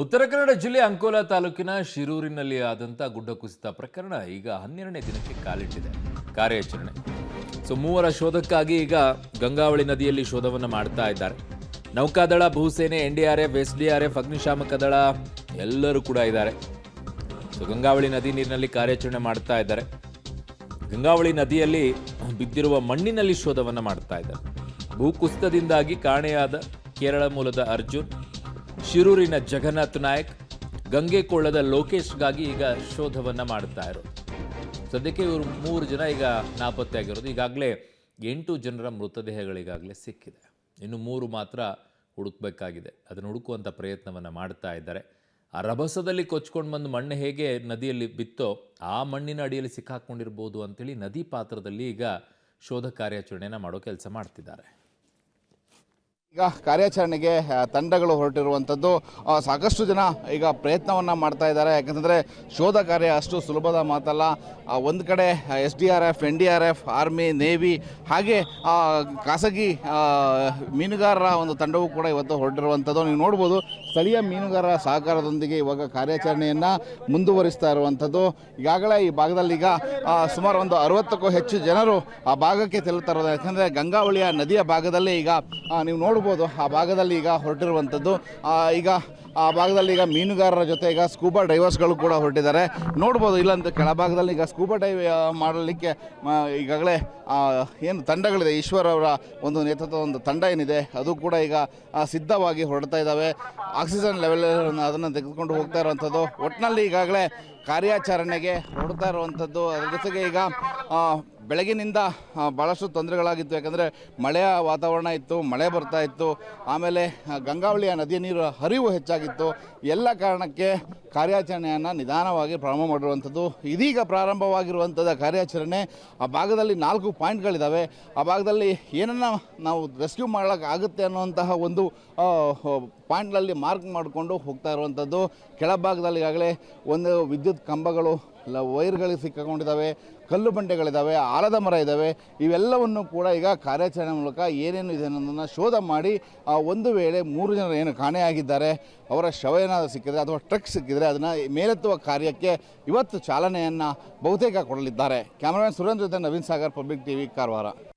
ಉತ್ತರ ಕನ್ನಡ ಜಿಲ್ಲೆ ಅಂಕೋಲಾ ತಾಲೂಕಿನ ಶಿರೂರಿನಲ್ಲಿ ಆದಂಥ ಗುಡ್ಡ ಕುಸಿತ ಪ್ರಕರಣ ಈಗ 12ನೇ ದಿನಕ್ಕೆ ಕಾಲಿಟ್ಟಿದೆ. ಕಾರ್ಯಾಚರಣೆ ಮೂವರ ಶೋಧಕ್ಕಾಗಿ ಈಗ ಗಂಗಾವಳಿ ನದಿಯಲ್ಲಿ ಶೋಧವನ್ನು ಮಾಡ್ತಾ ಇದ್ದಾರೆ. ನೌಕಾದಳ, ಭೂಸೇನೆ, NDRF, SDRF, ಅಗ್ನಿಶಾಮಕ ದಳ ಎಲ್ಲರೂ ಕೂಡ ಇದ್ದಾರೆ. ಗಂಗಾವಳಿ ನದಿ ನೀರಿನಲ್ಲಿ ಕಾರ್ಯಾಚರಣೆ ಮಾಡ್ತಾ ಇದ್ದಾರೆ. ಗಂಗಾವಳಿ ನದಿಯಲ್ಲಿ ಬಿದ್ದಿರುವ ಮಣ್ಣಿನಲ್ಲಿ ಶೋಧವನ್ನು ಮಾಡ್ತಾ ಇದ್ದಾರೆ. ಭೂಕುಸಿತದಿಂದಾಗಿ ಕಾಣೆಯಾದ ಕೇರಳ ಮೂಲದ ಅರ್ಜುನ್, ಶಿರೂರಿನ ಜಗನ್ನಾಥ್ ನಾಯಕ್, ಗಂಗೆಕೊಳ್ಳದ ಲೋಕೇಶ್ಗಾಗಿ ಈಗ ಶೋಧವನ್ನು ಮಾಡ್ತಾ ಇರೋದು. ಸದ್ಯಕ್ಕೆ ಇವರು 3 ಜನ ಈಗ ನಾಪತ್ತೆ ಆಗಿರೋದು. ಈಗಾಗಲೇ 8 ಜನರ ಮೃತದೇಹಗಳಿಗಾಗಲೇ ಸಿಕ್ಕಿದೆ. ಇನ್ನು 3 ಮಾತ್ರ ಹುಡುಕಬೇಕಾಗಿದೆ. ಅದನ್ನು ಹುಡುಕುವಂಥ ಪ್ರಯತ್ನವನ್ನು ಮಾಡ್ತಾ ಇದ್ದಾರೆ. ಆ ರಭಸದಲ್ಲಿ ಕೊಚ್ಕೊಂಡು ಬಂದು ಮಣ್ಣು ಹೇಗೆ ನದಿಯಲ್ಲಿ ಬಿತ್ತೋ ಆ ಮಣ್ಣಿನ ಅಡಿಯಲ್ಲಿ ಸಿಕ್ಕಾಕೊಂಡಿರ್ಬೋದು ಅಂತೇಳಿ ನದಿ ಪಾತ್ರದಲ್ಲಿ ಈಗ ಶೋಧ ಕಾರ್ಯಾಚರಣೆಯನ್ನು ಮಾಡೋ ಕೆಲಸ ಮಾಡ್ತಿದ್ದಾರೆ. ಈಗ ಕಾರ್ಯಾಚರಣೆಗೆ ತಂಡಗಳು ಹೊರಟಿರುವಂಥದ್ದು. ಸಾಕಷ್ಟು ಜನ ಈಗ ಪ್ರಯತ್ನವನ್ನು ಮಾಡ್ತಾ ಇದ್ದಾರೆ. ಯಾಕಂತಂದರೆ ಶೋಧ ಕಾರ್ಯ ಅಷ್ಟು ಸುಲಭದ ಮಾತಲ್ಲ. ಒಂದು ಕಡೆ SDRF, NDRF, ಆರ್ಮಿ, ನೇವಿ ಹಾಗೆ ಖಾಸಗಿ ಮೀನುಗಾರರ ಒಂದು ತಂಡವೂ ಕೂಡ ಇವತ್ತು ಹೊರಟಿರುವಂಥದ್ದು. ನೀವು ನೋಡ್ಬೋದು, ಸ್ಥಳೀಯ ಮೀನುಗಾರರ ಸಹಕಾರದೊಂದಿಗೆ ಇವಾಗ ಕಾರ್ಯಾಚರಣೆಯನ್ನು ಮುಂದುವರಿಸ್ತಾ ಇರುವಂಥದ್ದು. ಈಗಾಗಲೇ ಈ ಭಾಗದಲ್ಲಿ ಈಗ ಸುಮಾರು ಒಂದು 60ಕ್ಕೂ ಹೆಚ್ಚು ಜನರು ಆ ಭಾಗಕ್ಕೆ ತೆರಳುತ್ತಾ ಇರೋದು. ಯಾಕಂದರೆ ಗಂಗಾವಳಿಯ ನದಿಯ ಭಾಗದಲ್ಲಿ ಈಗ ನೀವು ನೋಡ್ಬೋದು, ಆ ಭಾಗದಲ್ಲಿ ಈಗ ಹೊರಟಿರುವಂಥದ್ದು. ಈಗ ಆ ಭಾಗದಲ್ಲಿ ಈಗ ಮೀನುಗಾರರ ಜೊತೆ ಈಗ ಸ್ಕೂಬಾ ಡೈವರ್ಸ್ಗಳು ಕೂಡ ಹೊರಟಿದ್ದಾರೆ. ನೋಡ್ಬೋದು, ಇಲ್ಲಂತ ಕೆಳಭಾಗದಲ್ಲಿ ಈಗ ಸ್ಕೂಬಾ ಡೈವ್ ಮಾಡಲಿಕ್ಕೆ ಈಗಾಗಲೇ ಏನು ತಂಡಗಳಿದೆ, ಈಶ್ವರ್ ಅವರ ಒಂದು ನೇತೃತ್ವದ ಒಂದು ತಂಡ ಏನಿದೆ ಅದು ಕೂಡ ಈಗ ಸಿದ್ಧವಾಗಿ ಹೊರಡ್ತಾ ಇದ್ದಾವೆ. ಆಕ್ಸಿಜನ್ ಲೆವೆಲ್ ಅದನ್ನು ತೆಗೆದುಕೊಂಡು ಹೋಗ್ತಾ ಇರುವಂಥದ್ದು. ಒಟ್ಟಿನಲ್ಲಿ ಈಗಾಗಲೇ ಕಾರ್ಯಾಚರಣೆಗೆ ಹೊರಡ್ತಾ ಇರುವಂಥದ್ದು. ಅದರ ಜೊತೆಗೆ ಈಗ ಬೆಳಗಿನಿಂದ ಭಾಳಷ್ಟು ತೊಂದರೆಗಳಾಗಿತ್ತು. ಯಾಕಂದರೆ ಮಳೆಯ ವಾತಾವರಣ ಇತ್ತು, ಮಳೆ ಬರ್ತಾ ಇತ್ತು. ಆಮೇಲೆ ಗಂಗಾವಳಿಯ ನದಿಯ ನೀರು ಹರಿವು ಹೆಚ್ಚಾಗಿತ್ತು. ಎಲ್ಲ ಕಾರಣಕ್ಕೆ ಕಾರ್ಯಾಚರಣೆಯನ್ನು ನಿಧಾನವಾಗಿ ಪ್ರಾರಂಭ ಮಾಡಿರುವಂಥದ್ದು. ಇದೀಗ ಪ್ರಾರಂಭವಾಗಿರುವಂಥದ್ದು ಕಾರ್ಯಾಚರಣೆ. ಆ ಭಾಗದಲ್ಲಿ 4 ಪಾಯಿಂಟ್ಗಳಿದ್ದಾವೆ. ಆ ಭಾಗದಲ್ಲಿ ಏನನ್ನು ನಾವು ರೆಸ್ಕ್ಯೂ ಮಾಡೋಕ್ಕಾಗುತ್ತೆ ಅನ್ನುವಂತಹ ಒಂದು ಪಾಯಿಂಟ್ಗಳಲ್ಲಿ ಮಾರ್ಕ್ ಮಾಡಿಕೊಂಡು ಹೋಗ್ತಾ ಇರುವಂಥದ್ದು. ಕೆಳಭಾಗದಲ್ಲಿ ಈಗಾಗಲೇ ಒಂದು ವಿದ್ಯುತ್ ಕಂಬಗಳು, ವೈರ್ಗಳಿಗೆ ಸಿಕ್ಕಿಕೊಂಡಿದ್ದಾವೆ, ಕಲ್ಲು ಬಂಡೆಗಳಿದ್ದಾವೆ, ಆಲದ ಮರ ಇದ್ದಾವೆ. ಇವೆಲ್ಲವನ್ನು ಕೂಡ ಈಗ ಕಾರ್ಯಾಚರಣೆ ಮೂಲಕ ಏನೇನು ಇದೆ ಅನ್ನೋದನ್ನು ಶೋಧ ಮಾಡಿ ಒಂದು ವೇಳೆ 3 ಜನರು ಏನು ಕಾಣೆಯಾಗಿದ್ದಾರೆ ಅವರ ಶವ ಏನಾದರೂ ಸಿಕ್ಕಿದರೆ ಅಥವಾ ಟ್ರಕ್ ಸಿಕ್ಕಿದರೆ ಅದನ್ನು ಮೇಲೆತ್ತುವ ಕಾರ್ಯಕ್ಕೆ ಇವತ್ತು ಚಾಲನೆಯನ್ನು ಬಹುತೇಕ ಕೊಡಲಿದ್ದಾರೆ. ಕ್ಯಾಮರಾಮನ್ ಸುರೇಂದ್ರ ಜೊತೆ ನವೀನ್ ಸಾಗರ್, ಪಬ್ಲಿಕ್ TV, ಕಾರವಾರ.